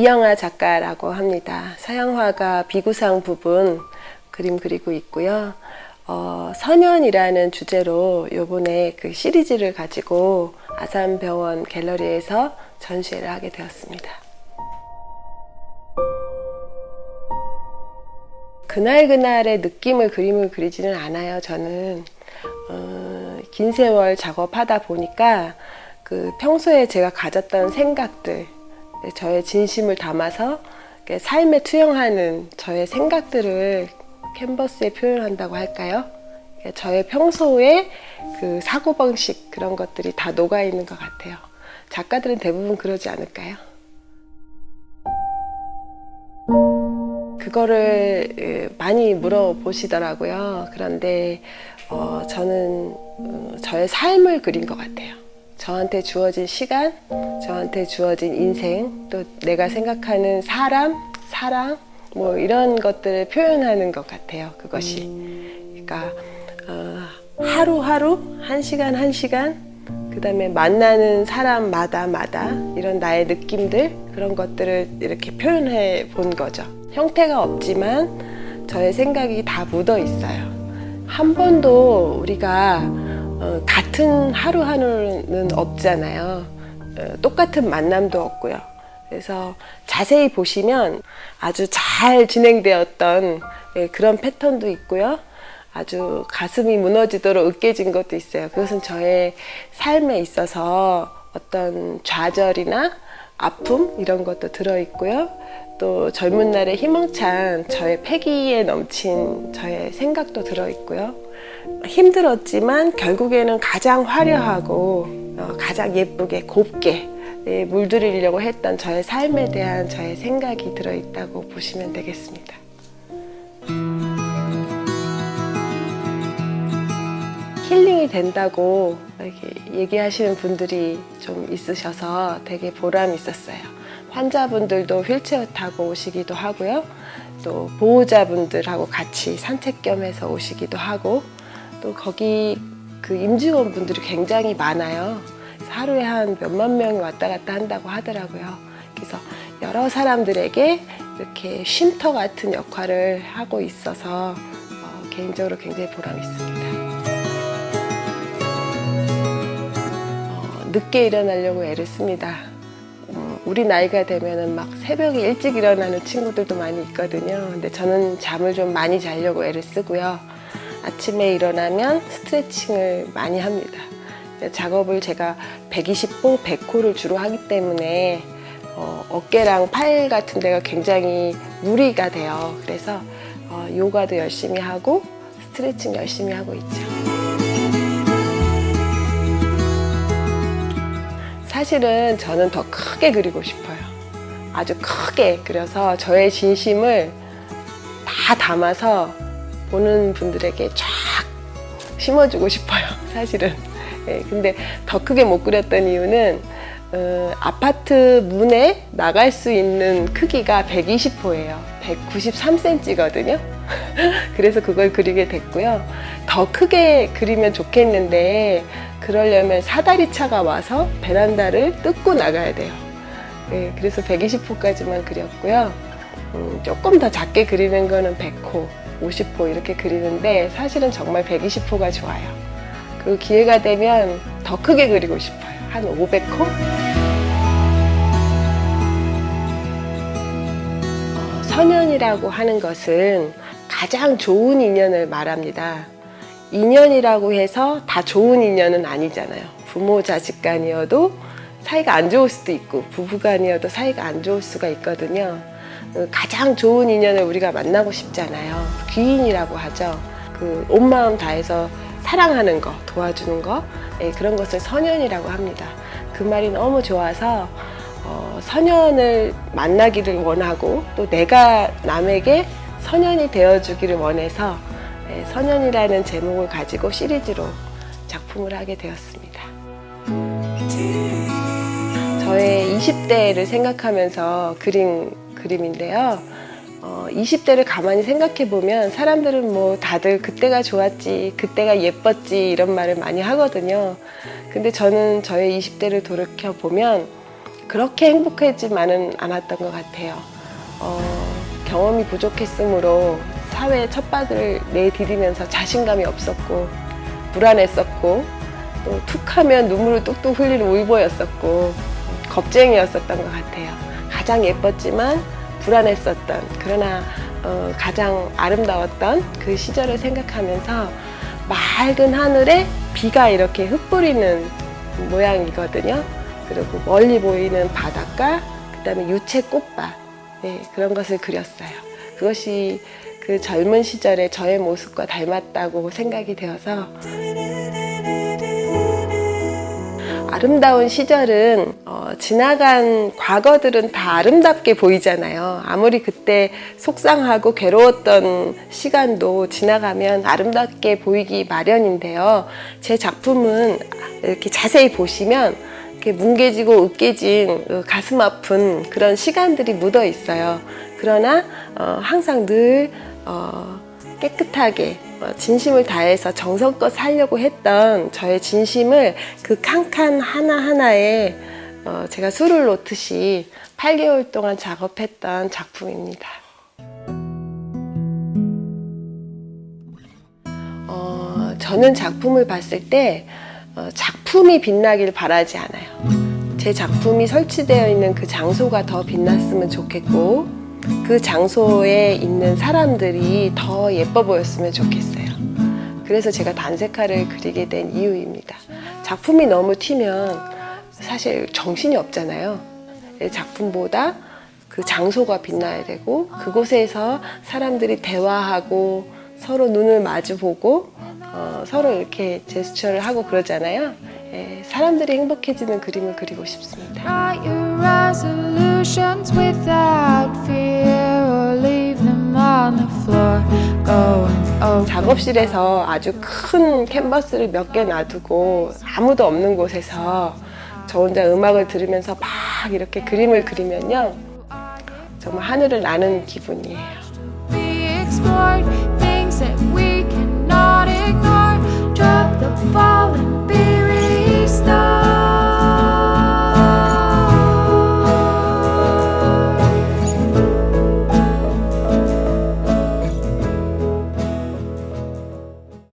김영아 작가라고 합니다. 서양화가 비구상 부분 그림 그리고 있고요. 선연이라는 주제로 요번에 그 시리즈를 가지고 아산병원 갤러리에서 전시회를 하게 되었습니다. 그날그날의 느낌을 그림을 그리지는 않아요. 저는 긴 세월 작업하다 보니까 그 평소에 제가 가졌던 생각들, 저의 진심을 담아서 삶에 투영하는 저의 생각들을 캔버스에 표현한다고 할까요? 저의 평소의 그 사고방식 그런 것들이 다 녹아있는 것 같아요. 작가들은 대부분 그러지 않을까요? 그거를 많이 물어보시더라고요. 그런데 저는 저의 삶을 그린 것 같아요. 저한테 주어진 시간, 저한테 주어진 인생, 또 내가 생각하는 사람, 사랑, 뭐 이런 것들을 표현하는 것 같아요. 그것이. 그러니까 하루하루, 한 시간 한 시간, 그 다음에 만나는 사람마다 이런 나의 느낌들, 그런 것들을 이렇게 표현해 본 거죠. 형태가 없지만 저의 생각이 다 묻어 있어요. 한 번도 우리가 같은 하루하루는 없잖아요. 똑같은 만남도 없고요. 그래서 자세히 보시면 아주 잘 진행되었던 그런 패턴도 있고요. 아주 가슴이 무너지도록 으깨진 것도 있어요. 그것은 저의 삶에 있어서 어떤 좌절이나 아픔 이런 것도 들어있고요. 또 젊은 날의 희망찬 저의 패기에 넘친 저의 생각도 들어있고요. 힘들었지만 결국에는 가장 화려하고 가장 예쁘게 곱게 물들이려고 했던 저의 삶에 대한 저의 생각이 들어있다고 보시면 되겠습니다. 힐링이 된다고 이렇게 얘기하시는 분들이 좀 있으셔서 되게 보람이 있었어요. 환자분들도 휠체어 타고 오시기도 하고요. 또 보호자분들하고 같이 산책 겸 해서 오시기도 하고, 또 거기 그 임직원분들이 굉장히 많아요. 그래서 하루에 한 몇만 명이 왔다 갔다 한다고 하더라고요. 그래서 여러 사람들에게 이렇게 쉼터 같은 역할을 하고 있어서 개인적으로 굉장히 보람이 있습니다. 늦게 일어나려고 애를 씁니다. 우리 나이가 되면은 막 새벽에 일찍 일어나는 친구들도 많이 있거든요. 근데 저는 잠을 좀 많이 자려고 애를 쓰고요. 아침에 일어나면 스트레칭을 많이 합니다. 작업을 제가 120호, 100호를 주로 하기 때문에 어깨랑 팔 같은 데가 굉장히 무리가 돼요. 그래서 요가도 열심히 하고 스트레칭 열심히 하고 있죠. 사실은 저는 더 크게 그리고 싶어요. 아주 크게 그려서 저의 진심을 다 담아서 보는 분들에게 쫙 심어주고 싶어요. 사실은. 근데 더 크게 못 그렸던 이유는 아파트 문에 나갈 수 있는 크기가 120호예요. 193cm거든요. 그래서 그걸 그리게 됐고요. 더 크게 그리면 좋겠는데 그러려면 사다리차가 와서 베란다를 뜯고 나가야 돼요. 그래서 120호까지만 그렸고요. 조금 더 작게 그리는 거는 100호, 50호 이렇게 그리는데 사실은 정말 120호가 좋아요. 그 기회가 되면 더 크게 그리고 싶어요. 한 500호? 선연이라고 하는 것은 가장 좋은 인연을 말합니다. 인연이라고 해서 다 좋은 인연은 아니잖아요. 부모 자식 간이어도 사이가 안 좋을 수도 있고 부부 간이어도 사이가 안 좋을 수가 있거든요. 가장 좋은 인연을 우리가 만나고 싶잖아요. 귀인이라고 하죠. 그 온 마음 다해서 사랑하는 거, 도와주는 거, 그런 것을 선연이라고 합니다. 그 말이 너무 좋아서 선연을 만나기를 원하고 또 내가 남에게 선연이 되어주기를 원해서 선연이라는 제목을 가지고 시리즈로 작품을 하게 되었습니다. 저의 20대를 생각하면서 그린 그림인데요. 20대를 가만히 생각해 보면 사람들은 뭐 다들 그때가 좋았지, 그때가 예뻤지 이런 말을 많이 하거든요. 근데 저는 저의 20대를 돌이켜 보면 그렇게 행복하지만은 않았던 것 같아요. 경험이 부족했으므로 사회의 첫발을 내디디면서 자신감이 없었고 불안했었고 또 툭하면 눈물을 뚝뚝 흘리는 울보였었고 겁쟁이였었던 것 같아요. 가장 예뻤지만 불안했었던 그러나 가장 아름다웠던 그 시절을 생각하면서 맑은 하늘에 비가 이렇게 흩뿌리는 모양이거든요. 그리고 멀리 보이는 바닷가, 그 다음에 유채 꽃밭, 네, 그런 것을 그렸어요. 그것이 그 젊은 시절의 저의 모습과 닮았다고 생각이 되어서 아름다운 시절은 지나간 과거들은 다 아름답게 보이잖아요. 아무리 그때 속상하고 괴로웠던 시간도 지나가면 아름답게 보이기 마련인데요. 제 작품은 이렇게 자세히 보시면 이렇게 뭉개지고 으깨진 가슴 아픈 그런 시간들이 묻어 있어요. 그러나 항상 늘 깨끗하게 진심을 다해서 정성껏 살려고 했던 저의 진심을 그 칸칸 하나하나에 제가 술을 놓듯이 8개월 동안 작업했던 작품입니다. 저는 작품을 봤을 때 작품이 빛나길 바라지 않아요. 제 작품이 설치되어 있는 그 장소가 더 빛났으면 좋겠고 그 장소에 있는 사람들이 더 예뻐 보였으면 좋겠어요. 그래서 제가 단색화를 그리게 된 이유입니다. 작품이 너무 튀면 사실 정신이 없잖아요. 작품보다 그 장소가 빛나야 되고 그곳에서 사람들이 대화하고 서로 눈을 마주보고 서로 이렇게 제스처를 하고 그러잖아요. 사람들이 행복해지는 그림을 그리고 싶습니다. 작업실에서 아주 큰 캔버스를 몇 개 놔두고 아무도 없는 곳에서 저 혼자 음악을 들으면서 막 이렇게 그림을 그리면요 정말 하늘을 나는 기분이에요.